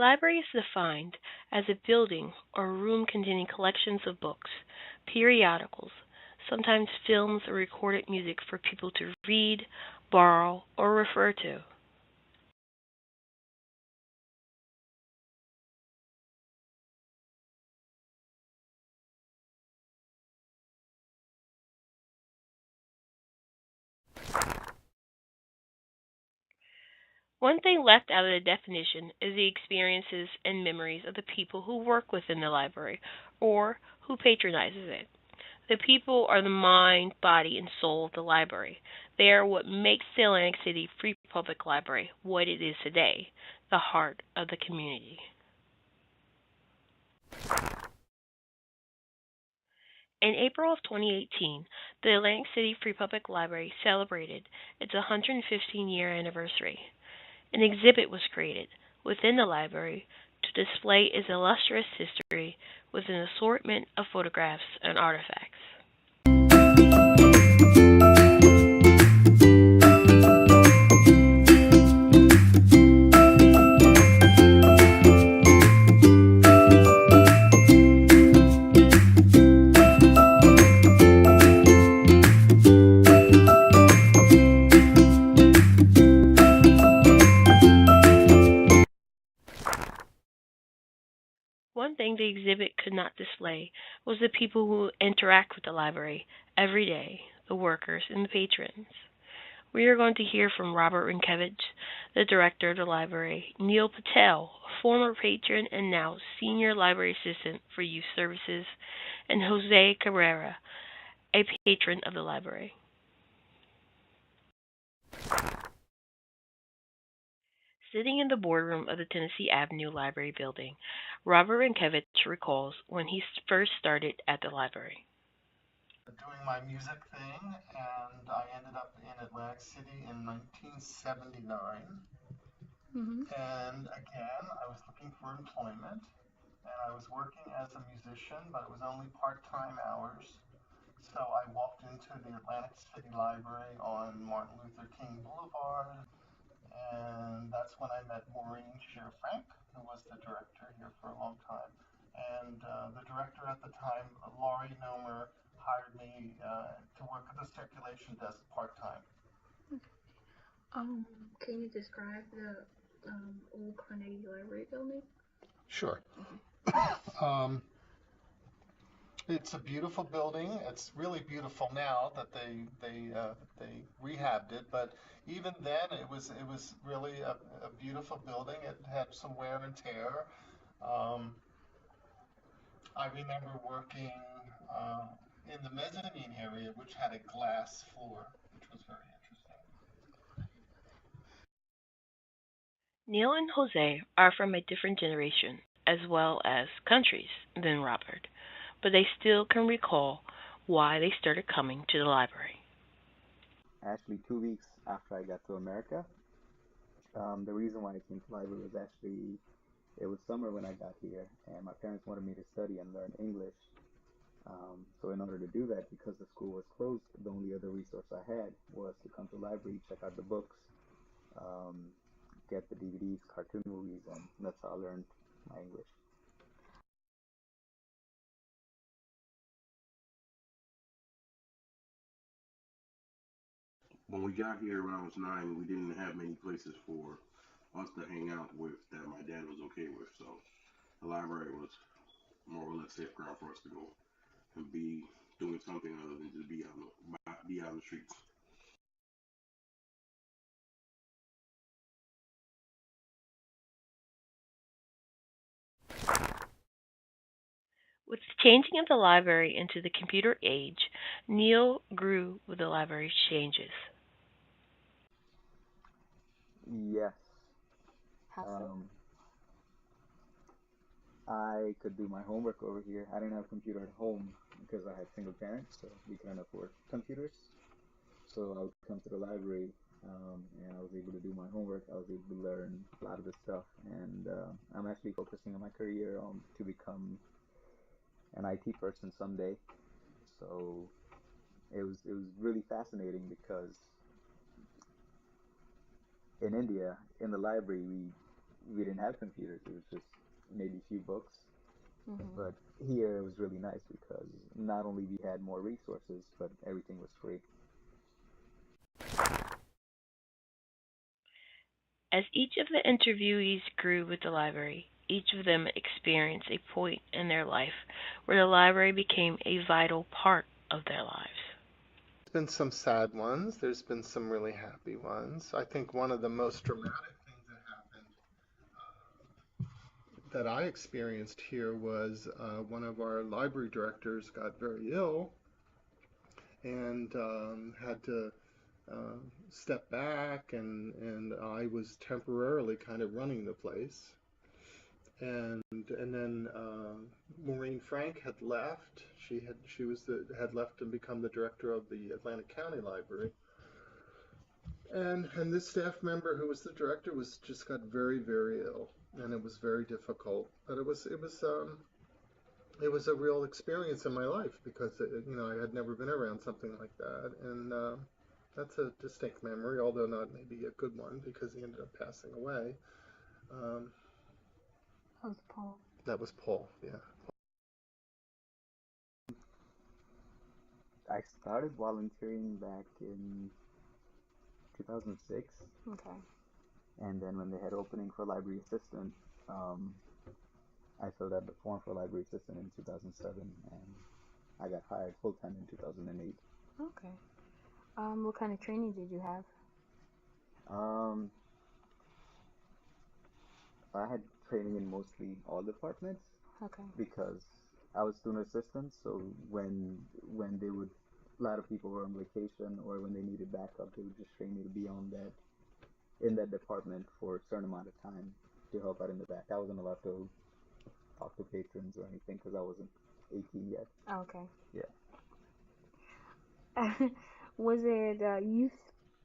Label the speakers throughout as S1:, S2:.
S1: library is defined as a building or room containing collections of books, periodicals, sometimes films or recorded music for people to read, borrow, or refer to. One thing left out of the definition is the experiences and memories of the people who work within the library or who patronizes it. The people are the mind, body, and soul of the library. They are what makes the Atlantic City Free Public Library what it is today, the heart of the community. In April of 2018, the Atlantic City Free Public Library celebrated its 115-year anniversary. An exhibit was created within the library to display its illustrious history with an assortment of photographs and artifacts. One thing the exhibit could not display was the people who interact with the library every day, the workers and the patrons. We are going to hear from Robert Rinkevich, the director of the library, Neil Patel, a former patron and now senior library assistant for youth services, and Jose Carrera, a patron of the library. Sitting in the boardroom of the Tennessee Avenue Library building, Robert Rinkevich recalls when he first started at the library.
S2: Doing my music thing, and I ended up in Atlantic City in 1979. And again, I was looking for employment, and I was working as a musician, but it was only part-time hours. So I walked into the Atlantic City Library on Martin Luther King Boulevard, and that's when I met Maureen Shear Frank, who was the director here for a long time. And the director at the time, Laurie Nomer, hired me to work at the circulation desk part time.
S3: Um, can you describe the old Carnegie Library building?
S2: Sure. Um, it's a beautiful building. It's really beautiful now that they rehabbed it, but even then it was really a beautiful building. It had some wear and tear. Um, I remember working uh, in the mezzanine area, which had a glass floor, which was very interesting.
S1: Neil and Jose are from a different generation, as well as countries, than Robert, but they still can recall why they started coming to the library.
S4: Actually, 2 weeks after I got to America, the reason why I came to library was actually it was summer when I got here, and my parents wanted me to study and learn English. So in order to do that, because the school was closed, the only other resource I had was to come to the library, check out the books, um, get the DVDs, cartoon movies, and that's how I learned my English.
S5: When we got here when I was 9, we didn't have many places for us to hang out with that my dad was okay with. So the library was more or less safe ground for us to go and be doing something other than just be out in the streets.
S1: With the changing of the library into the computer age, Neil grew with the library's changes.
S4: Yes,
S3: How so?
S4: um, I could do my homework over here. I didn't have a computer at home because I had single parents, so we couldn't afford computers. So I would come to the library, and I was able to do my homework. I was able to learn a lot of the stuff, and I'm actually focusing on my career to become an IT person someday. So it was really fascinating because in India, in the library, we didn't have computers. It was just maybe a few books.
S3: Mhm.
S4: But here it was really nice because not only we had more resources, but everything was free.
S1: As each of the interviewees grew with the library, each of them experienced a point in their life where the library became a vital part of their lives.
S2: There's been some sad ones. There's been some really happy ones. I think one of the most dramatic things that happened that I experienced here was one of our library directors got very ill and had to uh, step back, and I was temporarily kind of running the place. And then Maureen Frank had left. She had left and become the director of the Atlantic County Library. And this staff member who was the director was just got very ill, and it was very difficult. But it was a real experience in my life because I had never been around something like that, and that's a distinct memory, although not maybe a good one because he ended up passing away. Um,
S3: That was Paul.
S2: that was Paul, yeah.
S4: I started volunteering back in 2006,
S3: Okay.
S4: and then when they had opening for library assistant, um, I filled out the form for library assistant in 2007, and I got hired full time in 2008.
S3: Okay. What kind of training did you have?
S4: Um, I had training in mostly all departments
S3: Okay.
S4: because I was student assistant. So when they would, a lot of people were on vacation or when they needed backup, they would just train me to be on that in that department for a certain amount of time to help out in the back. I wasn't allowed to talk to patrons or anything because I wasn't 18 yet.
S3: Okay.
S4: Yeah.
S3: Was it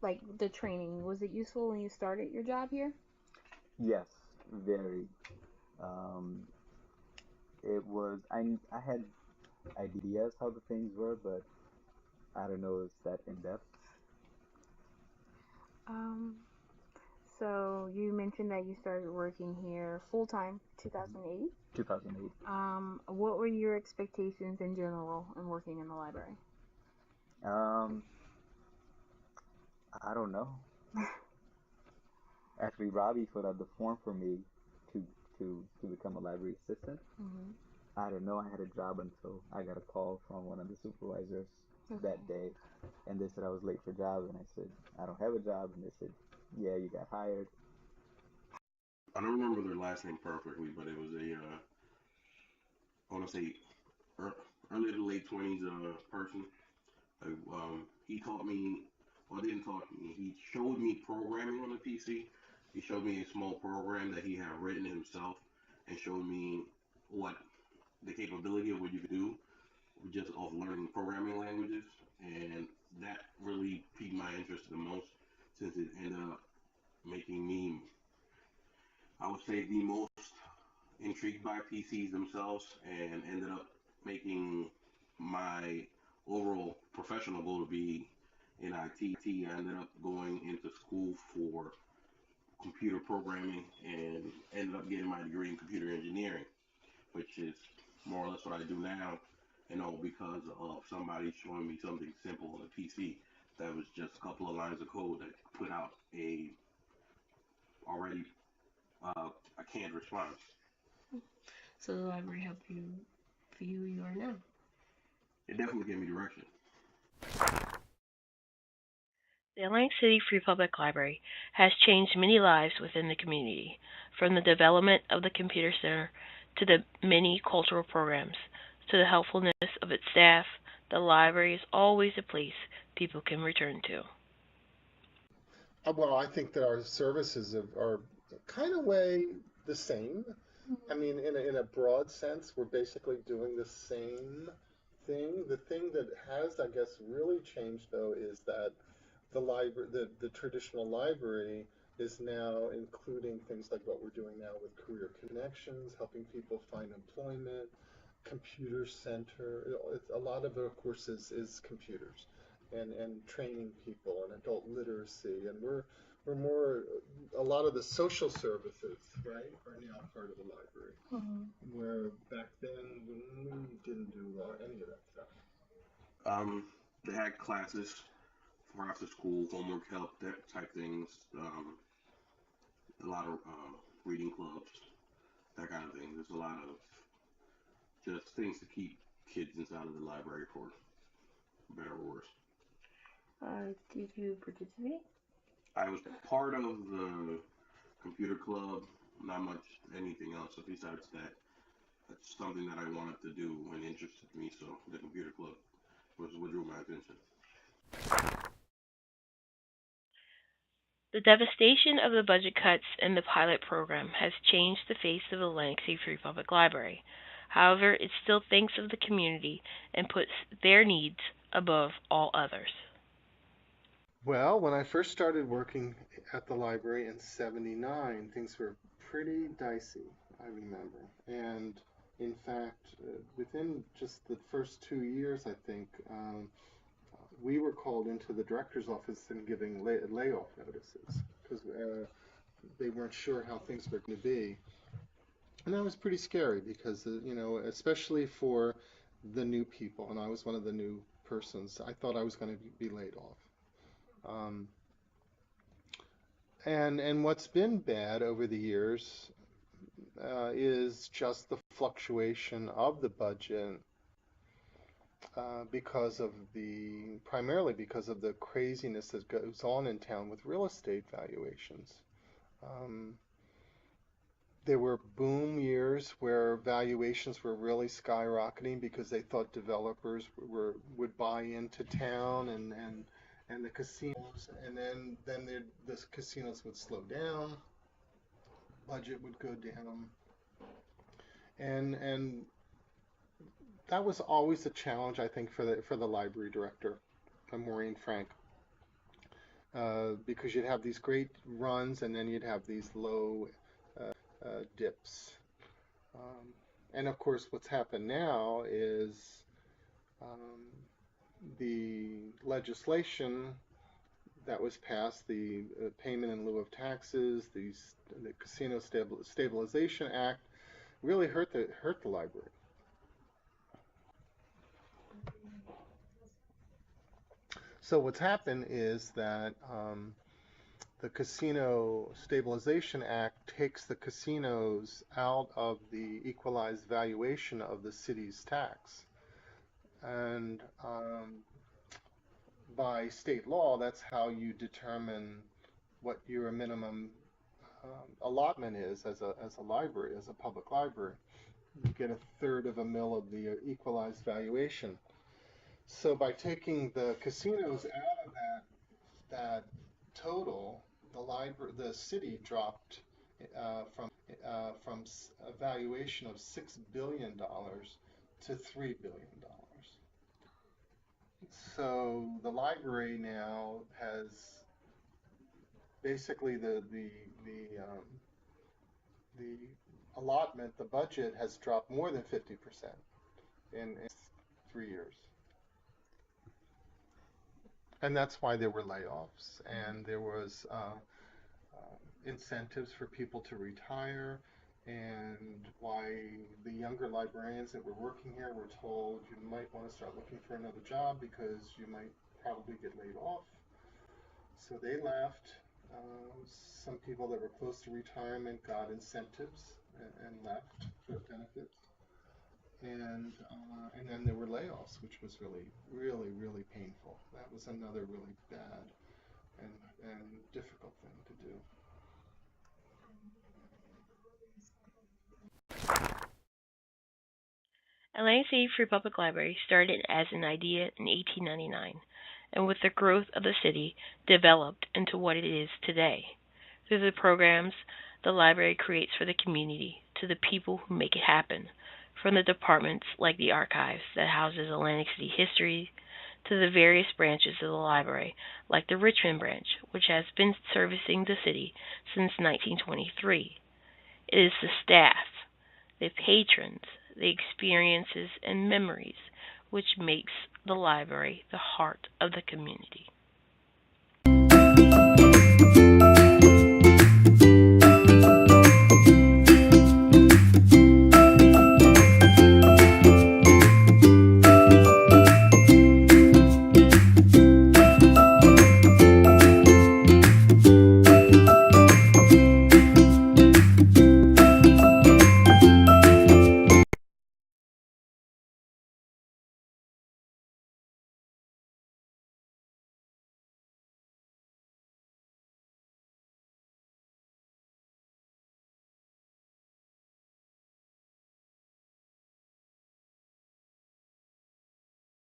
S3: like the training? Was it useful when you started your job here?
S4: Yes, very. Um, it was. I had ideas how the things were, but I don't know if it's that in depth.
S3: Um, so you mentioned that you started working here full time 2008.
S4: 2008.
S3: What were your expectations in general in working in the library?
S4: Um, I don't know. Actually, Robbie filled out the form for me to to become a library assistant.
S3: Mhm.
S4: I didn't know I had a job until I got a call from one of the supervisors
S3: Okay.
S4: that day, and they said I was late for job, and I said I don't have a job, and they said, yeah, you got hired.
S5: I don't remember their last name perfectly, but it was I want to say early to late 20s person. He taught me, well, didn't taught me. He showed me programming on the PC. He showed me a small program that he had written himself, and showed me what the capability of what you could do just off learning programming languages, and that really piqued my interest the most since it ended up making me, I would say, the most intrigued by PCs themselves, and ended up making my overall professional goal to be in IT. I ended up going into school for computer programming and ended up getting my degree in computer engineering, which is more or less what I do now, and all because of somebody showing me something simple on a PC that was just a couple of lines of code that put out a already a canned response.
S1: So the library helped you be who you are now.
S5: It definitely gave me direction.
S1: The Atlantic City Free Public Library has changed many lives within the community, from the development of the computer center to the many cultural programs to the helpfulness of its staff. The library is always a place people can return to.
S2: Well, I think that our services are kind of way the same. I mean, in a broad sense, we're basically doing the same thing. The thing that has, I guess, really changed though is that the traditional library is now including things like what we're doing now with career connections, helping people find employment, computer center. A lot of it, of course, is computers and training people and adult literacy. And we're more, a lot of the social services, right, are now part of the library. Where back then we didn't do any of that stuff.
S5: They had classes for after school, homework help, that type things. A lot of reading clubs, that kind of thing. There's a lot of just things to keep kids inside of the library for better or worse.
S3: Did you participate?
S5: I was part of the computer club, not much anything else besides that. That's something that I wanted to do and interested me, so the computer club was what drew my attention.
S1: The devastation of the budget cuts and the pilot program has changed the face of Atlantic City Free Public Library. However, it still thinks of the community and puts their needs above all others.
S2: Well, when I first started working at the library in '79, things were pretty dicey, I remember. And in fact, within just the first 2 years, I think, we were called into the director's office and giving layoff notices because they weren't sure how things were going to be. And that was pretty scary because, especially for the new people, and I was one of the new persons, I thought I was going to be laid off. Um, and what's been bad over the years is just the fluctuation of the budget primarily because of the craziness that goes on in town with real estate valuations. Um, there were boom years where valuations were really skyrocketing because they thought developers would buy into town and the casinos, and then the casinos would slow down, budget would go down, and that was always a challenge, I think, for the library director, Maureen Frank, because you'd have these great runs and then you'd have these low dips. Um, and of course, what's happened now is um, the legislation that was passed, the Payment in Lieu of Taxes, the Casino Stabilization Act, really hurt the library. So what's happened is that the Casino Stabilization Act takes the casinos out of the equalized valuation of the city's tax. And by state law, that's how you determine what your minimum allotment is as a library, as a public library. You get a third of a mil of the equalized valuation. So by taking the casinos out of that total, the city dropped from a valuation of $6 billion to $3 billion. So the library now has basically the allotment, the budget has dropped more than 50% in 3 years. And that's why there were layoffs and there was incentives for people to retire, and why the younger librarians that were working here were told you might want to start looking for another job because you might probably get laid off. So they left. Some people that were close to retirement got incentives and left for benefits. And then there were layoffs, which was really, really, really painful. That was another really bad and difficult thing to do.
S1: Atlantic City Free Public Library started as an idea in 1899, and with the growth of the city, developed into what it is today. Through the programs the library creates for the community, to the people who make it happen, from the departments like the archives that houses Atlantic City history, to the various branches of the library, like the Richmond branch, which has been servicing the city since 1923. It is the staff, the patrons, the experiences and memories which makes the library the heart of the community.